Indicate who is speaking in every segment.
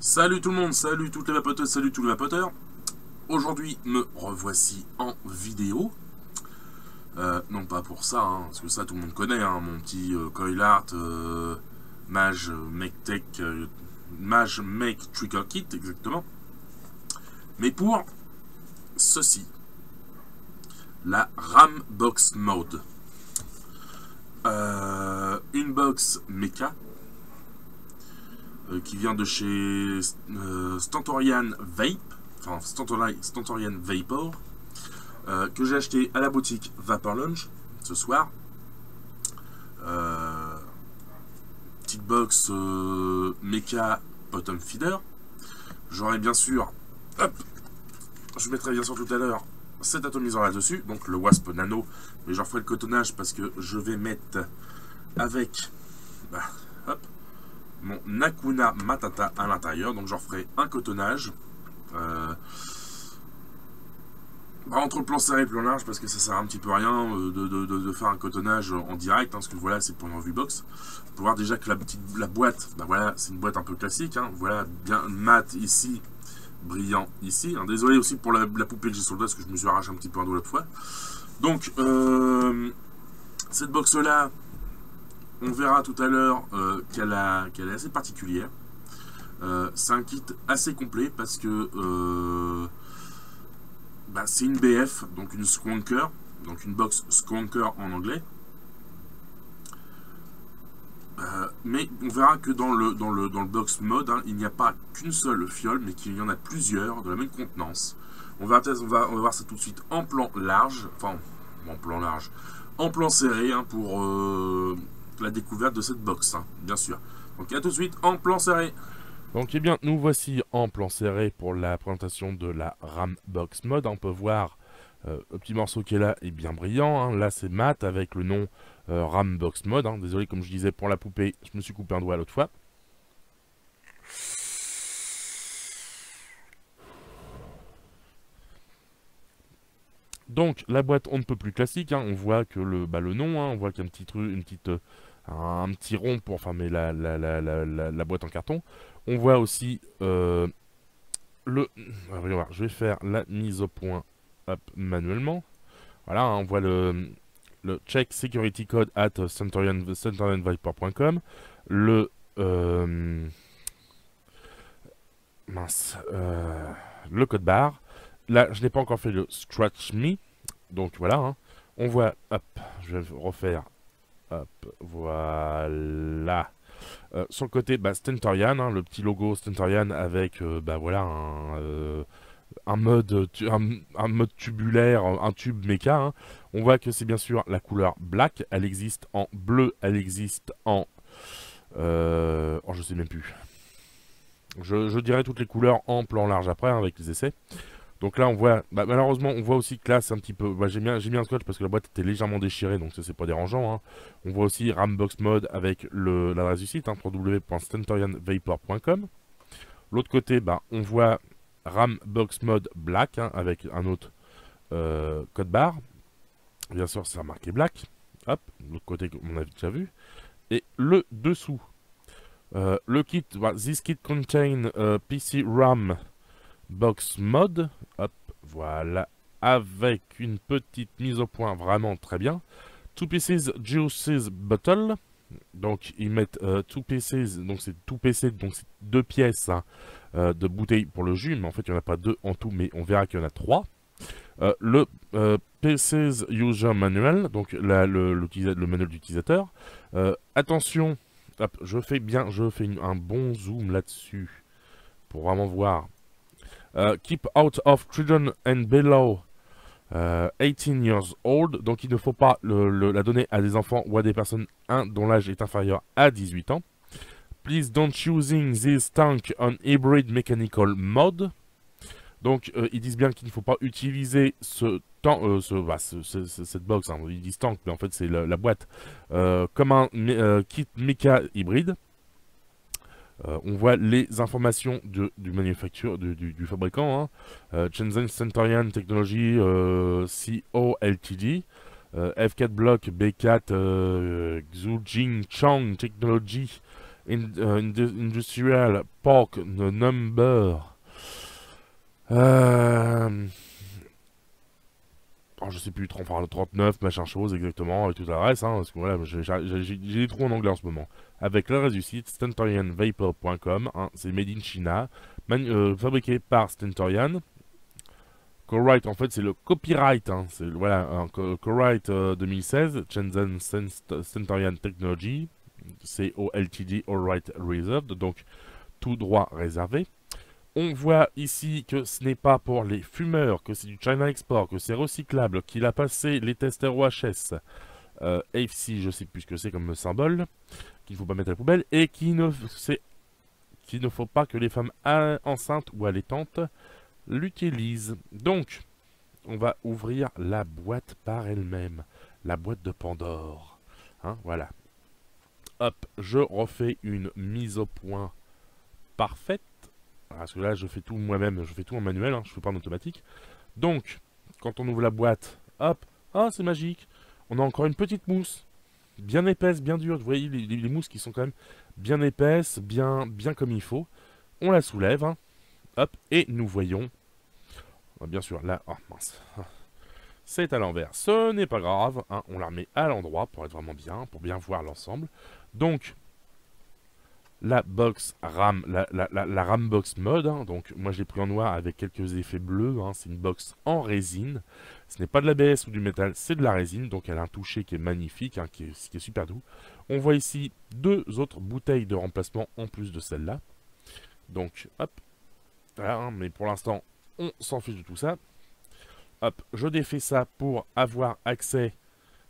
Speaker 1: Salut tout le monde, salut toutes les vapoteuses, salut tous les vapoteurs. Aujourd'hui, me revoici en vidéo. Non pas pour ça, hein, parce que ça tout le monde connaît, hein, mon petit coil art, Mage Make Tech, Mage Make Trigger Kit, exactement. Mais pour ceci, la RAM Box Mode. Une box mecha qui vient de chez Stentorian Vape, enfin Stentorian Vapor, que j'ai acheté à la boutique Vapor Lounge ce soir. Petite box mecha bottom feeder. J'aurai bien sûr, hop, je mettrai bien sûr tout à l'heure cet atomiseur là-dessus, donc le Wasp Nano, mais j'en ferai le cotonnage parce que je vais mettre avec hop, mon Nakuna Matata à l'intérieur, donc j'en ferai un cotonnage entre le plan serré et le plan large, parce que ça sert un petit peu à rien de faire un cotonnage en direct, hein, parce que voilà, c'est pour une revue box. Pour voir déjà que la boîte, voilà, c'est une boîte un peu classique, hein, voilà, bien mat ici, brillant ici, hein. Désolé aussi pour la poupée que j'ai sur le doigt, parce que je me suis arraché un petit peu un doigt l'autre fois. Donc cette box là, on verra tout à l'heure qu'elle est assez particulière. C'est un kit assez complet parce que c'est une BF, donc une Squonker, donc une box Squonker en anglais. Mais on verra que dans le box mode, hein, il n'y a pas qu'une seule fiole, mais qu'il y en a plusieurs de la même contenance. On va voir ça tout de suite en plan large, enfin en plan large, en plan serré, hein, pour la découverte de cette box, hein, bien sûr. Donc à tout de suite en plan serré.
Speaker 2: Donc eh bien, nous voici en plan serré pour la présentation de la RAM Box Mode. On peut voir le petit morceau qui est là est bien brillant, hein. Là c'est mat avec le nom RAM Box Mode, hein. Désolé, comme je disais pour la poupée, je me suis coupé un doigt l'autre fois. Donc la boîte on ne peut plus classique, hein. On voit que le nom, hein, on voit qu'il y a un petit truc, un petit rond pour fermer la boîte en carton. On voit aussi je vais faire la mise au point manuellement. Voilà, hein, on voit le check security code at stentorianviper.com. Le le code barre. Là, je n'ai pas encore fait le scratch me. Donc voilà, hein. On voit, hop, je vais refaire, hop, voilà. Sur le côté, Stentorian, hein, le petit logo Stentorian avec, voilà, un mode tubulaire, un tube méca, hein. On voit que c'est bien sûr la couleur black. Elle existe en bleu, elle existe en... je sais même plus. Je dirais toutes les couleurs en plan large après, hein, avec les essais. Donc là on voit, malheureusement on voit aussi que là c'est un petit peu, j'ai mis un scotch parce que la boîte était légèrement déchirée, donc ça c'est pas dérangeant, hein. On voit aussi RAM Box Mode avec l'adresse du site, hein, www.stentorianvapor.com. L'autre côté, on voit RAM Box Mode Black, hein, avec un autre code barre. Bien sûr c'est marqué Black. Hop, l'autre côté on a déjà vu. Et le dessous, le kit, this kit contain PC RAM Box Mode, hop, voilà, avec une petite mise au point vraiment très bien. 2 pieces juices bottle, donc ils mettent 2 pieces, donc c'est 2 PC, donc c'est 2 pièces, hein, de bouteilles pour le jus, mais en fait il n'y en a pas 2 en tout, mais on verra qu'il y en a 3. Le PC's User Manual, donc là, le manuel d'utilisateur. Attention, hop, je fais un bon zoom là-dessus pour vraiment voir. Keep out of children and below 18 years old. Donc il ne faut pas la donner à des enfants ou à des personnes dont l'âge est inférieur à 18 ans. Please don't using this tank on hybrid mechanical mode. Donc ils disent bien qu'il ne faut pas utiliser cette box, hein. Ils disent tank, mais en fait c'est la boîte, comme un kit mecha hybride. On voit les informations du fabricant, hein. Shenzhen Stentorian Technology CO Ltd, F4 Block B4 Xujing Chang Technology Industrial Park Number. Oh, je sais plus, 39, machin chose exactement, avec tout le reste, hein, parce que voilà, j'ai des trous en anglais en ce moment. Avec le reste du site, stentorianvapor.com, hein, c'est made in China, fabriqué par Stentorian. Co-write, en fait, c'est le copyright, hein, c'est voilà, co-write 2016, Shenzhen Stentorian Technology, c'est OLTD, All Right Reserved, donc tout droit réservé. On voit ici que ce n'est pas pour les fumeurs, que c'est du China Export, que c'est recyclable, qu'il a passé les tests ROHS, AFC, je sais plus ce que c'est comme symbole, qu'il ne faut pas mettre à la poubelle, et qu'il ne faut pas que les femmes enceintes ou allaitantes l'utilisent. Donc, on va ouvrir la boîte par elle-même, la boîte de Pandore. Hein, voilà. Hop, je refais une mise au point parfaite. Parce que là, je fais tout moi-même, je fais tout en manuel, hein, je ne fais pas en automatique. Donc, quand on ouvre la boîte, hop, ah, c'est magique. On a encore une petite mousse, bien épaisse, bien dure. Vous voyez les mousses qui sont quand même bien épaisses, bien comme il faut. On la soulève, hein, hop, et nous voyons, bien sûr, là, oh mince, c'est à l'envers. Ce n'est pas grave, hein, on la remet à l'endroit pour être vraiment bien, pour bien voir l'ensemble. Donc, la box RAM, la RAM box mode, hein, donc moi je l'ai pris en noir avec quelques effets bleus, hein, c'est une box en résine, ce n'est pas de l'ABS ou du métal, c'est de la résine, donc elle a un toucher qui est magnifique, hein, qui est super doux. On voit ici deux autres bouteilles de remplacement en plus de celle-là, donc hop, voilà, hein, mais pour l'instant on s'en fiche de tout ça. Hop, je défais ça pour avoir accès,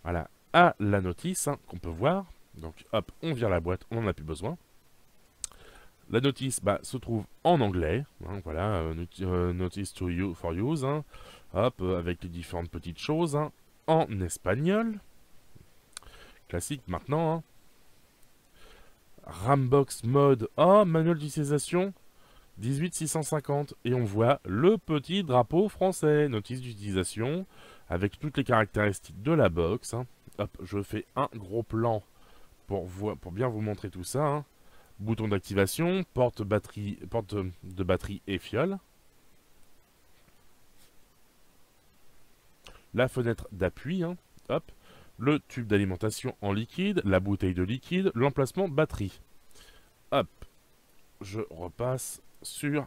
Speaker 2: voilà, à la notice, hein, qu'on peut voir, donc hop, on vire la boîte, on n'en a plus besoin. La notice se trouve en anglais, hein, voilà, notice for use, hein, hop, avec les différentes petites choses, hein, en espagnol, classique maintenant, hein. Rambox mode, oh, manuel d'utilisation, 18650, et on voit le petit drapeau français, notice d'utilisation, avec toutes les caractéristiques de la box, hein. Hop, je fais un gros plan pour bien vous montrer tout ça, hein. Bouton d'activation, porte de batterie et fiole. La fenêtre d'appui, hein, hop. Le tube d'alimentation en liquide, la bouteille de liquide, l'emplacement batterie. Hop. Je repasse sur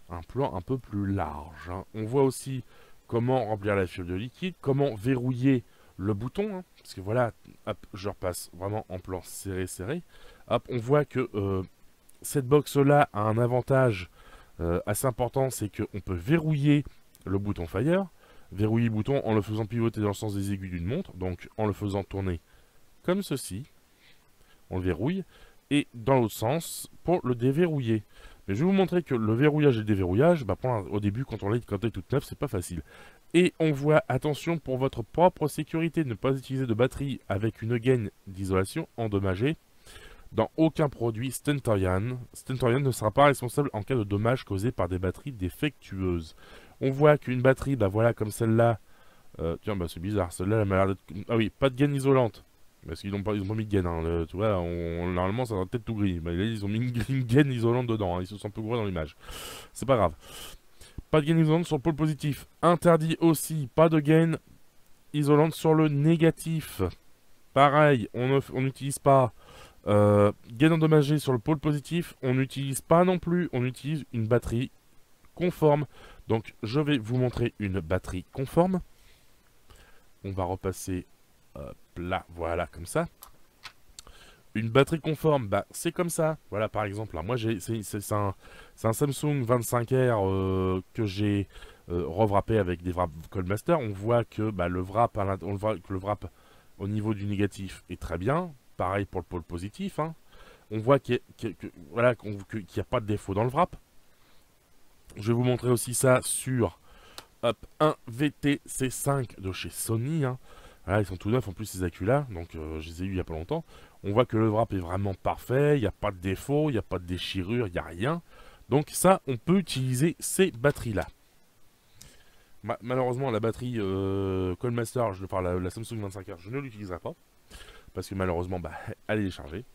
Speaker 2: un plan un peu plus large, hein. On voit aussi comment remplir la fiole de liquide, comment verrouiller le bouton, hein, parce que voilà, hop, je repasse vraiment en plan serré. Hop, on voit que cette box-là a un avantage assez important, c'est qu'on peut verrouiller le bouton Fire, verrouiller le bouton en le faisant pivoter dans le sens des aiguilles d'une montre, donc en le faisant tourner comme ceci, on le verrouille, et dans l'autre sens pour le déverrouiller. Mais je vais vous montrer que le verrouillage et le déverrouillage, au début, quand elle est toute neuve, c'est pas facile. Et on voit, attention, pour votre propre sécurité, ne pas utiliser de batterie avec une gaine d'isolation endommagée. Dans aucun produit Stentorian ne sera pas responsable en cas de dommages causés par des batteries défectueuses. On voit qu'une batterie, voilà, comme celle-là, tiens, c'est bizarre, celle-là, elle m'a l'air d'être... Ah oui, pas de gaine isolante. Parce qu'ils n'ont pas mis de gaine, hein. Tu vois, normalement ça va peut-être tout gris. Mais là, ils ont mis une gaine isolante dedans, hein. Ils se sont un peu gros dans l'image. C'est pas grave. Pas de gaine isolante sur le pôle positif. Interdit aussi, pas de gaine isolante sur le négatif. Pareil, on n'utilise pas gaine endommagée sur le pôle positif. On n'utilise pas non plus, on utilise une batterie conforme. Donc je vais vous montrer une batterie conforme. On va repasser là, voilà, comme ça. Une batterie conforme, c'est comme ça. Voilà, par exemple, là, moi, c'est un Samsung 25R que j'ai rewrappé avec des wraps Codemaster. On voit que le wrap, au niveau du négatif est très bien. Pareil pour le pôle positif, hein. On voit qu'il n'y a pas de défaut dans le wrap. Je vais vous montrer aussi ça sur un VTC5 de chez Sony, hein. Voilà, ils sont tout neufs en plus ces accus-là, donc je les ai eu il n'y a pas longtemps. On voit que le wrap est vraiment parfait, il n'y a pas de défaut, il n'y a pas de déchirure, il n'y a rien. Donc ça, on peut utiliser ces batteries-là. Malheureusement, la batterie Codemaster, la Samsung 25R, je ne l'utiliserai pas. Parce que malheureusement, elle est déchargée.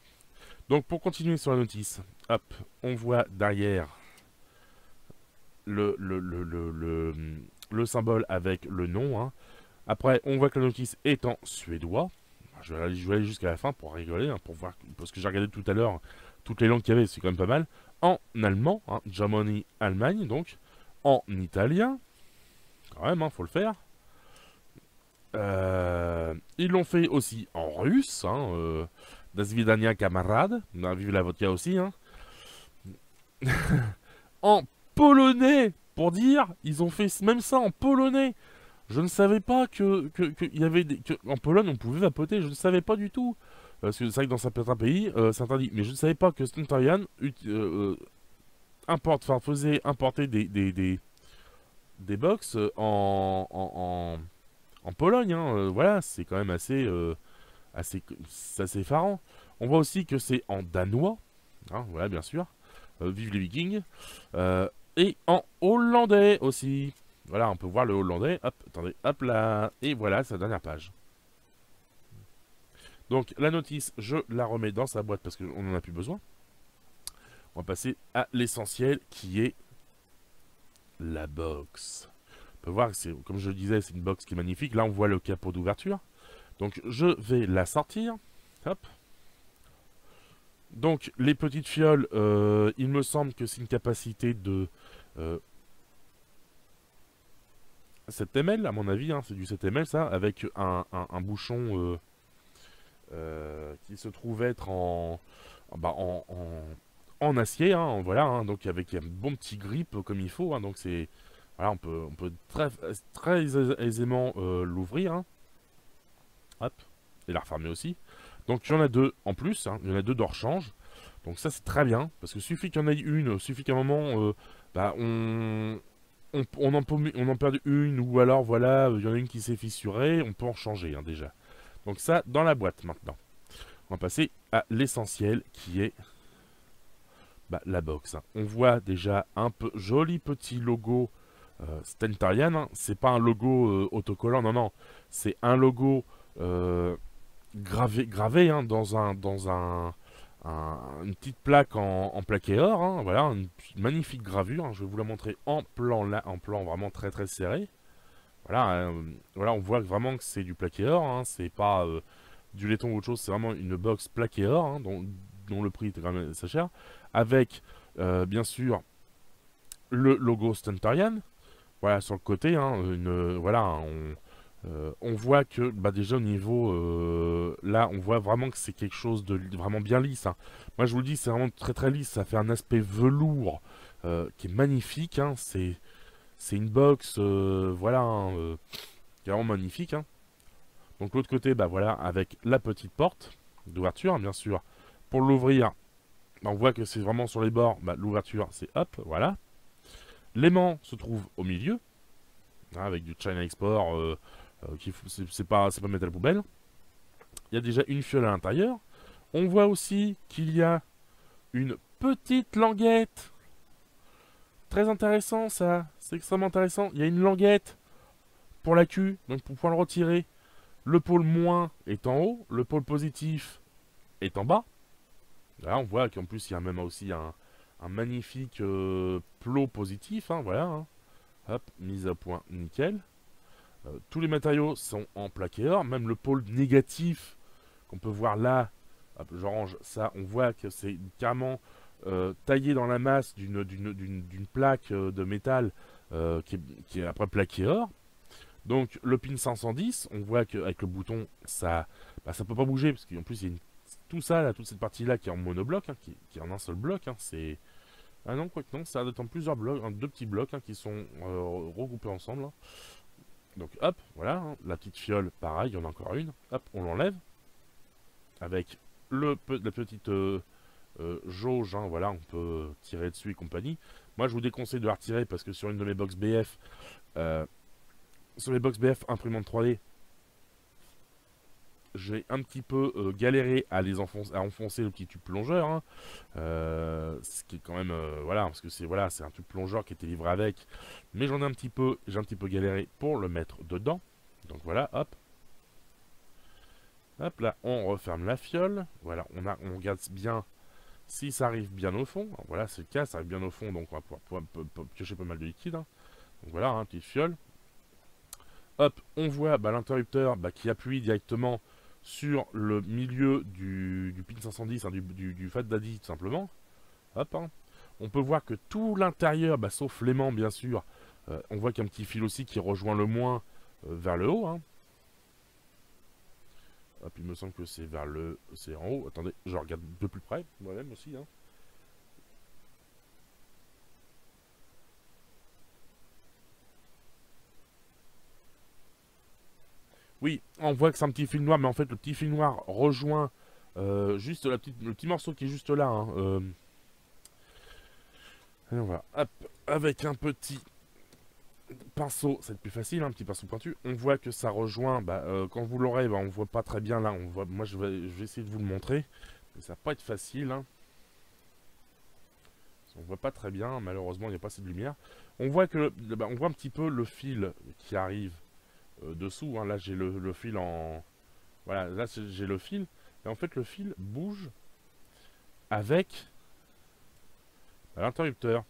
Speaker 2: Donc pour continuer sur la notice, hop, on voit derrière le symbole avec le nom. Hein. Après, on voit que la notice est en suédois. Je vais aller jusqu'à la fin pour rigoler, hein, pour voir, parce que j'ai regardé tout à l'heure toutes les langues qu'il y avait, c'est quand même pas mal. En allemand, hein, Germany, Allemagne, donc. En italien, quand même, hein, faut le faire. Ils l'ont fait aussi en russe, hein, Das Vidania Kamarad, vive la vodka aussi, hein. En polonais, pour dire, ils ont fait même ça en polonais. Je ne savais pas que y avait en Pologne on pouvait vapoter, je ne savais pas du tout. Parce que c'est vrai que dans certains pays, c'est interdit. Mais je ne savais pas que Stentarian faisait importer des box en Pologne. Hein. Voilà, c'est quand même assez effarant. On voit aussi que c'est en danois. Hein, voilà, bien sûr. Vive les Vikings. Et en hollandais aussi. Voilà, on peut voir le hollandais. Hop, attendez, hop là. Et voilà, sa dernière page. Donc, la notice, je la remets dans sa boîte parce qu'on n'en a plus besoin. On va passer à l'essentiel qui est la box. On peut voir que, comme je le disais, c'est une box qui est magnifique. Là, on voit le capot d'ouverture. Donc, je vais la sortir. Hop. Donc, les petites fioles, il me semble que c'est une capacité de 7 ml, à mon avis, hein, c'est du 7 ml ça, avec un bouchon qui se trouve être en acier, hein, voilà, hein, donc avec un bon petit grip comme il faut, hein, donc c'est, voilà, on peut très aisément l'ouvrir, hein. Hop, et la refermer aussi. Donc il y en a deux en plus, hein, il y en a deux de rechange, donc ça c'est très bien, parce que suffit qu'il y en ait une, suffit qu'à un moment, on en perd une, ou alors voilà, il y en a une qui s'est fissurée, on peut en changer, hein, déjà. Donc ça, dans la boîte maintenant. On va passer à l'essentiel qui est la box. Hein. On voit déjà un joli petit logo Stentarian. Hein. C'est pas un logo autocollant, non, non. C'est un logo gravé hein, dans une petite plaque en plaqué or. Hein. Voilà, une magnifique gravure. Hein. Je vais vous la montrer en plan vraiment très très serré. Voilà, voilà, on voit vraiment que c'est du plaqué or, hein, c'est pas du laiton ou autre chose, c'est vraiment une box plaqué or, hein, dont le prix est quand même assez cher, avec bien sûr le logo Stentarian, voilà, sur le côté, hein, voilà, on voit que déjà au niveau, là, on voit vraiment que c'est quelque chose de vraiment bien lisse. Hein. Moi, je vous le dis, c'est vraiment très très lisse, ça fait un aspect velours qui est magnifique, hein, c'est une box, voilà, hein, qui est vraiment magnifique. Hein. Donc l'autre côté, voilà, avec la petite porte d'ouverture, hein, bien sûr. Pour l'ouvrir, on voit que c'est vraiment sur les bords. L'ouverture, c'est hop, voilà. L'aimant se trouve au milieu, hein, avec du China Export, c'est pas mettre à la poubelle. Il y a déjà une fiole à l'intérieur. On voit aussi qu'il y a une petite languette. Très intéressant ça, c'est extrêmement intéressant. Il y a une languette pour la queue, donc pour pouvoir le retirer. Le pôle moins est en haut, le pôle positif est en bas. Là on voit qu'en plus il y a même aussi un magnifique plot positif, hein, voilà. Hein. Hop, mise à point nickel. Tous les matériaux sont en plaqué or, même le pôle négatif qu'on peut voir là, hop, je range ça, on voit que c'est carrément taillé dans la masse d'une plaque de métal qui est après plaqué or. Donc le pin 510, on voit qu'avec le bouton, ça peut pas bouger, parce qu'en plus il y a tout ça, là, toute cette partie-là qui est en monobloc, hein, qui est en un seul bloc. Hein, c'est... Ah non, quoi que non, ça a d'être en plusieurs blocs, hein, deux petits blocs hein, qui sont regroupés ensemble. Hein. Donc hop, voilà, hein, la petite fiole, pareil, il y en a encore une. Hop, on l'enlève. Avec la petite jauge, hein, voilà, on peut tirer dessus et compagnie. Moi je vous déconseille de la retirer parce que sur une de mes box BF, sur les box BF imprimante 3D, j'ai un petit peu galéré à enfoncer le petit tube plongeur, hein. Ce qui est quand même, voilà, parce que c'est un tube plongeur qui était livré avec, mais j'ai un petit peu galéré pour le mettre dedans. Donc voilà, hop. Hop là, on referme la fiole. Voilà, on regarde bien Si ça arrive bien au fond, alors voilà c'est le cas, ça arrive bien au fond, donc on va pouvoir piocher pas mal de liquide, hein. Donc voilà, hein, petite fiole. Hop, on voit bah, l'interrupteur bah, qui appuie directement sur le milieu du pin 510, hein, du Fat Daddy tout simplement. Hop, hein. On peut voir que tout l'intérieur, bah, sauf l'aimant bien sûr, on voit qu'il y a un petit fil aussi qui rejoint le moins vers le haut, hein. Hop, il me semble que c'est vers le... c'est en haut. Attendez, je regarde de plus près, moi-même aussi, hein. Oui, on voit que c'est un petit fil noir, mais en fait, le petit fil noir rejoint juste le petit morceau qui est juste là, hein. Et on va, hop, avec un petit pinceau, c'est plus facile, hein, un petit pinceau pointu. On voit que ça rejoint, bah, quand vous l'aurez, bah, on voit pas très bien là. On voit, moi, je vais essayer de vous le montrer, mais ça va pas être facile, hein. On voit pas très bien, malheureusement, il n'y a pas assez de lumière. On voit que, bah, on voit un petit peu le fil qui arrive dessous, hein. Là, j'ai le fil en, voilà, là j'ai le fil, et en fait, le fil bouge avec l'interrupteur,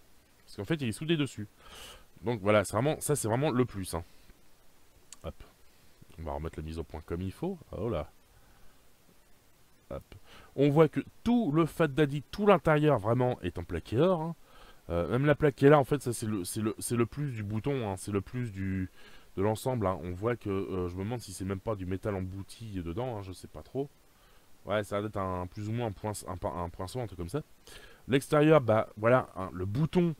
Speaker 2: parce qu'en fait, il est soudé dessus. Donc voilà, c'est vraiment, ça c'est vraiment le plus, hein. Hop. On va remettre la mise au point comme il faut. Oh là. Hop. On voit que tout le Fat Daddy, tout l'intérieur vraiment est en plaqué or, hein. Même la plaque qui est là, en fait, ça c'est le plus du bouton, hein. C'est le plus de l'ensemble, hein. On voit que je me demande si c'est même pas du métal embouti dedans, hein. Je sais pas trop. Ouais, ça va être un plus ou moins un poinçon, un truc comme ça. L'extérieur, bah voilà, hein, le bouton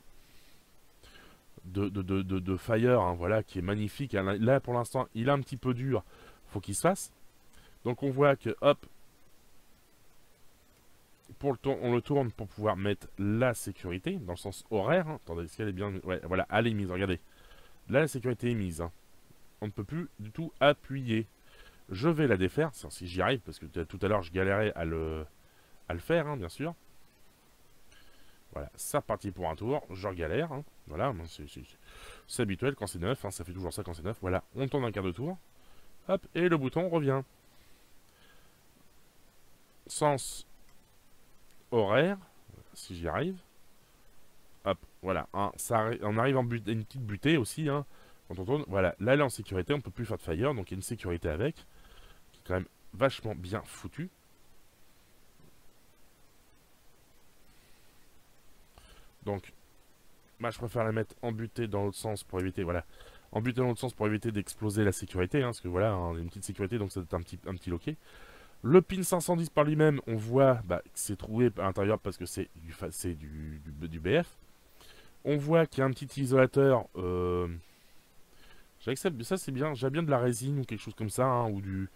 Speaker 2: de Fire, hein, voilà, qui est magnifique. Là, pour l'instant, il est un petit peu dur. Faut qu'il se fasse. Donc, on voit que, hop, on le tourne pour pouvoir mettre la sécurité, dans le sens horaire, hein. Attendez, est-ce qu'elle est bien... Ouais, voilà, elle est mise, regardez. Là, la sécurité est mise, hein. On ne peut plus du tout appuyer. Je vais la défaire, si j'y arrive, parce que tout à l'heure, je galérais à le faire, hein, bien sûr. Voilà, ça parti pour un tour, je galère, hein. Voilà, c'est habituel quand c'est neuf, hein, ça fait toujours ça quand c'est neuf. Voilà, on tourne un quart de tour, hop, et le bouton revient. Sens horaire, si j'y arrive. Hop, voilà, hein, on arrive en une petite butée aussi, hein, quand on tourne. Voilà, là elle est en sécurité, on peut plus faire de fire, donc il y a une sécurité avec, qui est quand même vachement bien foutue. Donc, moi je préfère la mettre en butée dans l'autre sens pour éviter, voilà, en butée dans l'autre sens pour éviter d'exploser la sécurité, hein, parce que voilà, hein, une petite sécurité, donc c'est un petit loquet. Le pin 510 par lui-même, on voit bah, que c'est trouvé à l'intérieur parce que c'est du BF. On voit qu'il y a un petit isolateur. J'accepte, ça c'est bien. J'ai bien de la résine ou quelque chose comme ça, hein, ou du.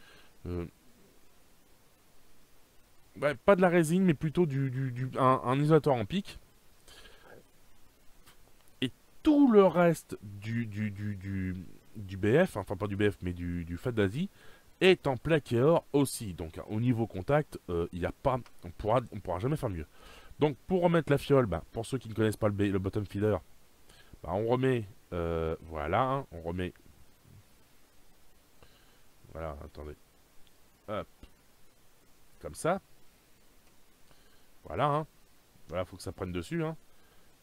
Speaker 2: Ouais, pas de la résine, mais plutôt un isolateur en pic. Et tout le reste du BF, enfin pas du BF, mais du Fat Daddy, est en plaqué or aussi. Donc au niveau contact, il a pas, on pourra jamais faire mieux. Donc pour remettre la fiole, bah, pour ceux qui ne connaissent pas le bottom feeder, bah, on remet, voilà, hein, on remet, voilà, attendez, hop, comme ça, voilà, hein, voilà, faut que ça prenne dessus, hein,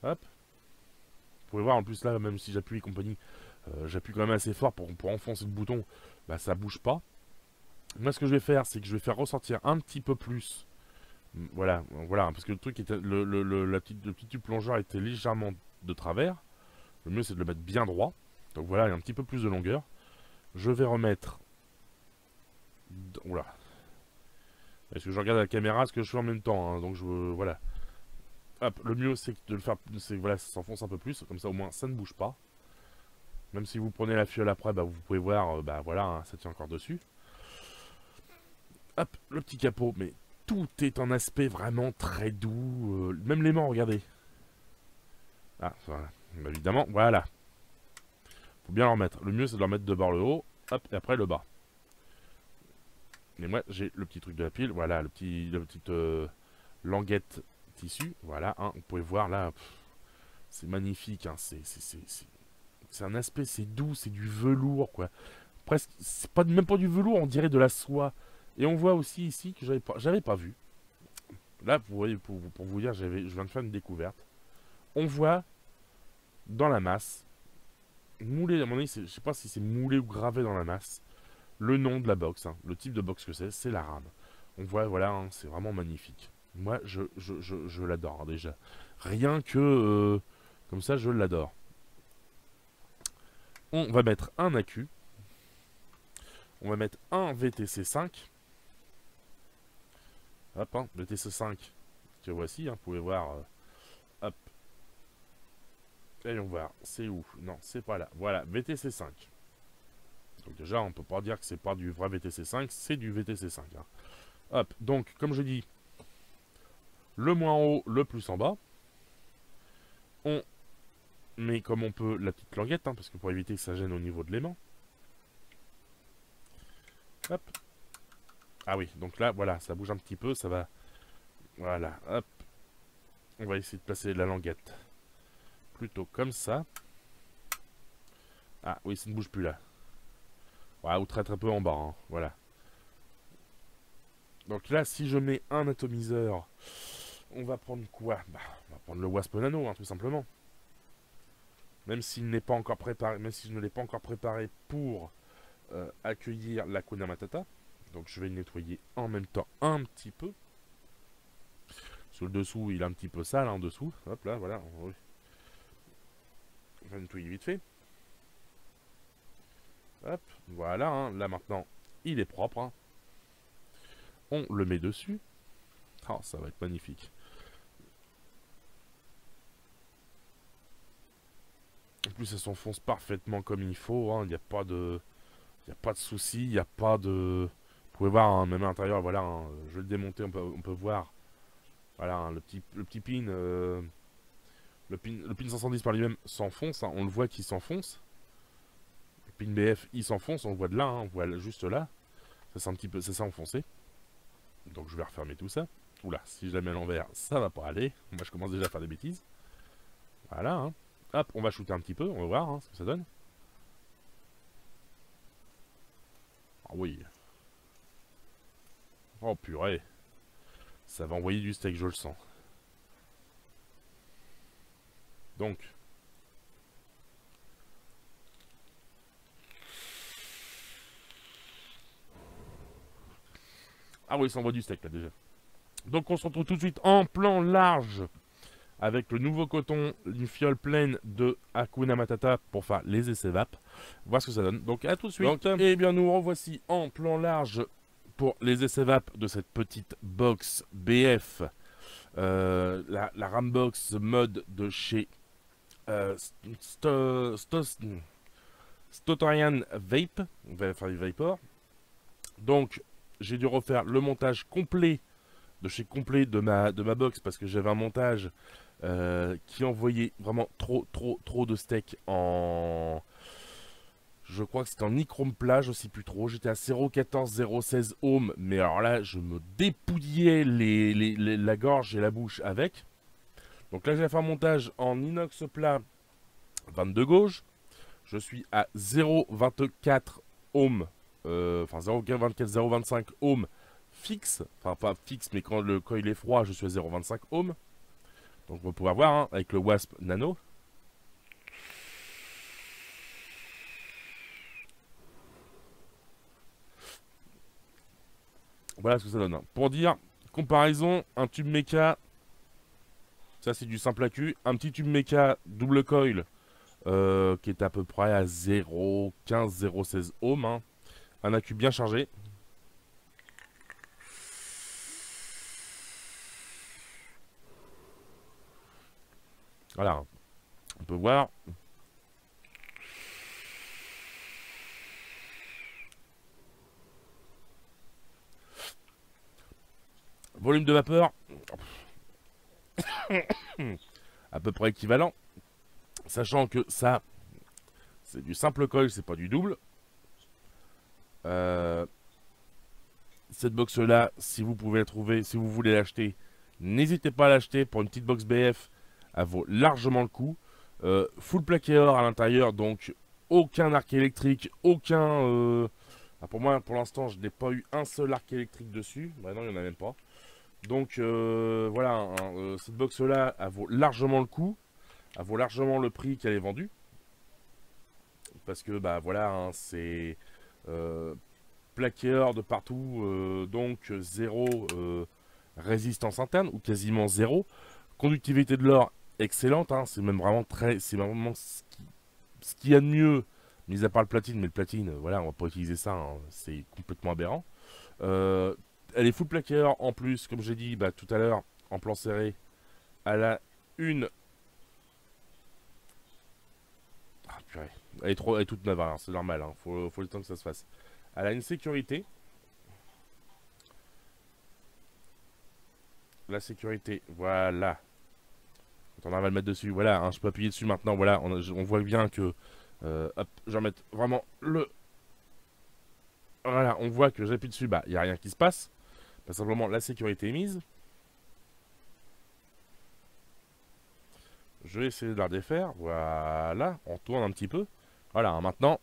Speaker 2: hop. Vous pouvez voir en plus là, même si j'appuie et compagnie, j'appuie quand même assez fort pour enfoncer le bouton, bah ça bouge pas. Moi, ce que je vais faire, c'est que je vais faire ressortir un petit peu plus. Voilà, voilà, parce que le truc était, le petit tube plongeur était légèrement de travers. Le mieux, c'est de le mettre bien droit. Donc voilà, il y a un petit peu plus de longueur. Je vais remettre. Oula. Est-ce que je regarde la caméra, ce que je fais en même temps, hein, donc voilà. Hop, le mieux, c'est de le faire. Voilà, ça s'enfonce un peu plus, comme ça au moins ça ne bouge pas. Même si vous prenez la fiole après, bah, vous pouvez voir, bah voilà, hein, ça tient encore dessus. Hop, le petit capot, mais tout est en aspect vraiment très doux. Même l'aimant, regardez. Ah, voilà. Évidemment, voilà. Faut bien le remettre. Le mieux, c'est de le remettre de bord le haut. Hop, et après le bas. Et moi, j'ai le petit truc de la pile. Voilà, la petite languette tissu. Voilà, hein, vous pouvez voir là. C'est magnifique. Hein, c'est un aspect, c'est doux, c'est du velours, quoi. Presque, c'est même pas du velours, on dirait de la soie. Et on voit aussi ici que j'avais pas vu. Là, vous voyez, pour vous dire, je viens de faire une découverte. On voit dans la masse, moulé, à mon avis, je sais pas si c'est moulé ou gravé dans la masse, le nom de la box, hein, le type de box que c'est la RAM. On voit, voilà, hein, c'est vraiment magnifique. Moi, je l'adore, hein, déjà. Rien que, comme ça, je l'adore. On va mettre un accu. On va mettre un VTC5. Hop, hein, VTC5, que voici, hein, vous pouvez voir, hop. Allons voir, c'est où? Non, c'est pas là. Voilà, VTC5. Donc déjà, on peut pas dire que c'est pas du vrai VTC5, c'est du VTC5. Hein. Hop, donc, comme je dis, le moins haut, le plus en bas. On met comme on peut la petite languette, hein, parce que pour éviter que ça gêne au niveau de l'aimant. Hop. Ah oui, donc là, voilà, ça bouge un petit peu, ça va... Voilà, hop. On va essayer de placer la languette plutôt comme ça. Ah oui, ça ne bouge plus là. Voilà, ou très très peu en bas, hein, voilà. Donc là, si je mets un atomiseur, on va prendre quoi? Bah, on va prendre le Wasp Nano, hein, tout simplement. Même s'il n'est pas encore préparé, même si je ne l'ai pas encore préparé pour accueillir la Hakuna Matata. Donc je vais le nettoyer en même temps un petit peu. Sur le dessous, il est un petit peu sale en dessous. Hop là, voilà. On va nettoyer vite fait. Hop, voilà. Hein. Là maintenant, il est propre. Hein. On le met dessus. Oh, ça va être magnifique. En plus, ça s'enfonce parfaitement comme il faut. Hein. Il n'y a pas de... Il n'y a pas de souci. Il n'y a pas de... Vous pouvez voir, hein, même à l'intérieur, voilà. Hein, je vais le démonter, on peut voir. Voilà, hein, le petit pin... le pin 510 par lui-même s'enfonce. Hein, on le voit qu'il s'enfonce. Le pin BF, il s'enfonce. On le voit de là. Hein, on voit juste là. Ça c'est un petit peu... Ça s'est enfoncé. Donc je vais refermer tout ça. Oula, si je la mets à l'envers, ça va pas aller. Moi je commence déjà à faire des bêtises. Voilà, hein. Hop, on va shooter un petit peu, on va voir hein, ce que ça donne. Ah oui. Oh purée. Ça va envoyer du steak, je le sens. Donc. Ah oui, ça envoie du steak là déjà. Donc on se retrouve tout de suite en plan large avec le nouveau coton, une fiole pleine de Hakuna Matata pour faire les essais VAP. Voir ce que ça donne. Donc à tout de suite. Donc, et bien nous revoici en plan large pour les essais VAP de cette petite box BF. La Rambox mode de chez Stotorian Vape. Vapor. Donc j'ai dû refaire le montage complet de ma box parce que j'avais un montage qui envoyait vraiment trop de steak en... Je crois que c'était en nichrome plat, je sais plus trop. J'étais à 0,14, 0,16 ohms. Mais alors là, je me dépouillais la gorge et la bouche avec. Donc là, j'ai fait un montage en inox plat 22 gauge. Je suis à 0,24 ohms. Enfin 0,24, 0,25 ohms fixe. Enfin pas fixe, mais quand le coil est froid, je suis à 0,25 ohms. Donc on va pouvoir voir hein, avec le Wasp Nano. Voilà ce que ça donne. Hein. Pour dire, comparaison, un tube méca, ça c'est du simple accu. Un petit tube méca double coil qui est à peu près à 0,15, 0,16 ohms. Hein. Un accu bien chargé. Voilà. On peut voir. Volume de vapeur. À peu près équivalent. Sachant que ça, c'est du simple coil, c'est pas du double. Cette box là, si vous pouvez la trouver, si vous voulez l'acheter, n'hésitez pas à l'acheter pour une petite box BF. Elle vaut largement le coup. Full plaqué or à l'intérieur, donc aucun arc électrique, aucun... pour moi, pour l'instant, je n'ai pas eu un seul arc électrique dessus. Bah non, il n'y en a même pas. Donc voilà, cette box là, elle vaut largement le coup. Elle vaut largement le prix qu'elle est vendue. Parce que bah voilà, hein, c'est plaqué or de partout, donc zéro résistance interne, ou quasiment zéro. Conductivité de l'or excellente, hein, c'est même vraiment c'est vraiment ce qu'il y a de mieux, mis à part le platine, mais le platine, voilà, on va pas utiliser ça, hein, c'est complètement aberrant. Elle est full plaqué or en plus, comme j'ai dit bah, tout à l'heure, en plan serré, elle a une... Ah purée, elle est toute neuve, hein, c'est normal, hein, faut le temps que ça se fasse. Elle a une sécurité. La sécurité, voilà. Quand on arrive à le mettre dessus, voilà, hein, je peux appuyer dessus maintenant, voilà, on voit bien que... hop, je vais remettre vraiment le... Voilà, on voit que j'appuie dessus, bah, il n'y a rien qui se passe. Bah, simplement, la sécurité est mise. Je vais essayer de la défaire, voilà, on tourne un petit peu. Voilà, hein, maintenant...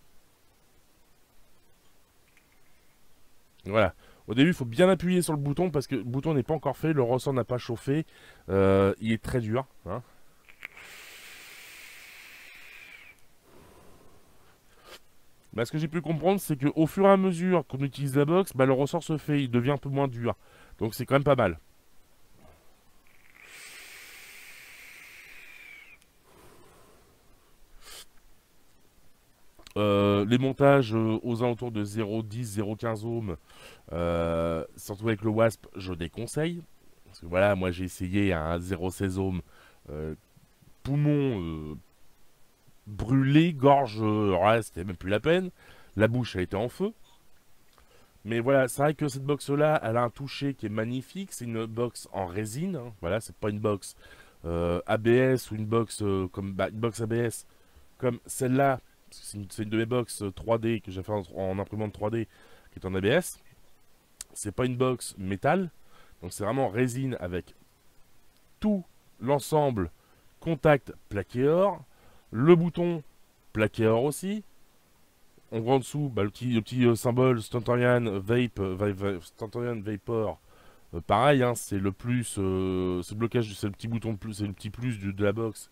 Speaker 2: Voilà. Au début, il faut bien appuyer sur le bouton parce que le bouton n'est pas encore fait, le ressort n'a pas chauffé. Il est très dur, hein. Bah, ce que j'ai pu comprendre, c'est qu'au fur et à mesure qu'on utilise la box, bah, le ressort se fait, il devient un peu moins dur. Donc c'est quand même pas mal. Les montages aux alentours de 0,10, 0,15 ohms, surtout avec le Wasp, je déconseille. Parce que voilà, moi j'ai essayé à 0,16 ohms, poumon brûlé, gorge, ouais, c'était même plus la peine. La bouche a été en feu. Mais voilà, c'est vrai que cette box-là, elle a un toucher qui est magnifique. C'est une box en résine, hein. Voilà, c'est pas une box ABS ou une box comme bah, une box ABS comme celle-là. C'est une de mes box 3D que j'ai fait en imprimante 3D qui est en ABS. C'est pas une box métal. Donc c'est vraiment résine avec tout l'ensemble contact plaqué or. Le bouton plaqué or aussi. On voit en dessous bah, le petit symbole Stentorian Stentorian Vapor. Pareil, hein, c'est le plus, c'est le blocage, c'est le petit bouton plus, c'est le petit plus de la box.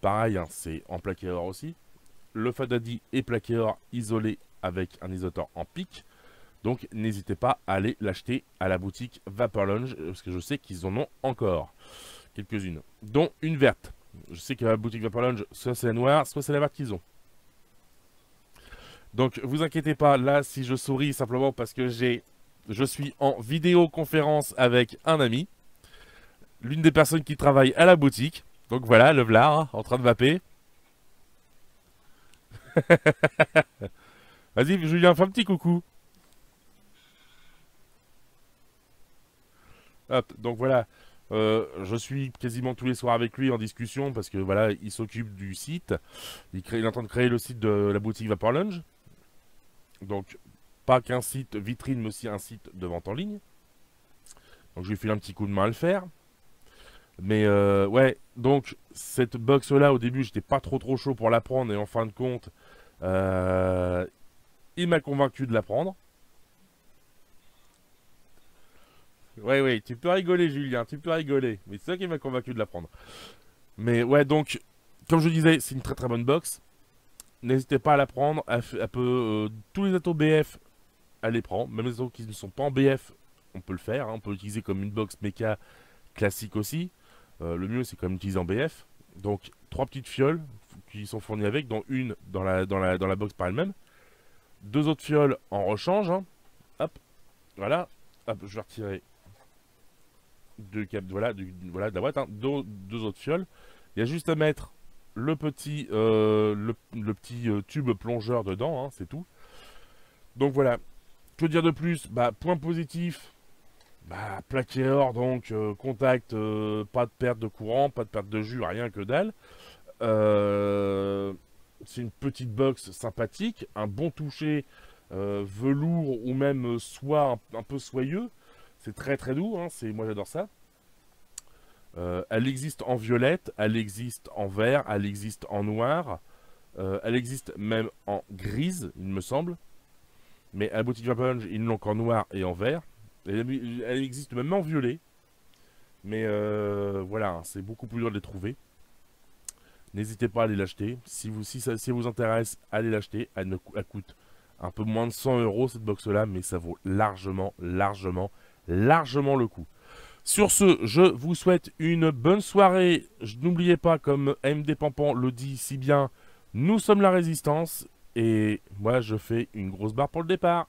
Speaker 2: Pareil, hein, c'est en plaqué or aussi. Le Fadadi est plaqué or isolé avec un isotor en pic. Donc n'hésitez pas à aller l'acheter à la boutique Vapor Lounge parce que je sais qu'ils en ont encore quelques-unes, dont une verte. Je sais que la boutique Vapor Lounge, soit c'est la noire, soit c'est la verte qu'ils ont. Donc vous inquiétez pas, là si je souris simplement parce que je suis en vidéoconférence avec un ami, l'une des personnes qui travaille à la boutique. Donc voilà, le Vlar en train de vaper. Vas-y Julien, fais un petit coucou. Hop, donc voilà, je suis quasiment tous les soirs avec lui en discussion parce que voilà, il s'occupe du site. Il est en train de créer le site de la boutique Vapor Lounge. Donc pas qu'un site vitrine mais aussi un site de vente en ligne. Donc je lui file un petit coup de main à le faire. Mais ouais, donc cette box là au début j'étais pas trop chaud pour la prendre et en fin de compte il m'a convaincu de la prendre. Ouais ouais, tu peux rigoler Julien, tu peux rigoler. Mais c'est ça qui m'a convaincu de la prendre. Mais ouais donc, comme je disais, c'est une très bonne box. N'hésitez pas à la prendre. Elle peut, tous les atos BF, elle les prend. Même les atos qui ne sont pas en BF, on peut le faire. Hein. On peut l'utiliser comme une box méca classique aussi. Le mieux c'est quand même d'utiliser en BF. Donc 3 petites fioles qui sont fournies avec, dont une dans la box par elle-même. 2 autres fioles en rechange. Hein. Hop, voilà. Hop, je vais retirer voilà, voilà, de la boîte. Hein. Deux autres fioles. Il y a juste à mettre le petit, le petit tube plongeur dedans, hein, c'est tout. Donc voilà. Que dire de plus? Bah, point positif. Bah, plaqué or, donc contact, pas de perte de courant, pas de perte de jus, rien que dalle. C'est une petite box sympathique, un bon toucher velours ou même soie un peu soyeux. C'est très doux, hein, moi j'adore ça. Elle existe en violette, elle existe en vert, elle existe en noir, elle existe même en grise, il me semble. Mais à la boutique Vapor Lounge, ils l'ont qu'en noir et en vert. Elle existe même en violet. Mais voilà, hein, c'est beaucoup plus dur de les trouver. N'hésitez pas à aller l'acheter. Si ça vous intéresse, allez l'acheter. Elle coûte un peu moins de 100 euros cette box-là, mais ça vaut largement, largement, largement le coup. Sur ce, je vous souhaite une bonne soirée. N'oubliez pas, comme MD Pampan le dit si bien, nous sommes la résistance. Et moi, je fais une grosse barre pour le départ.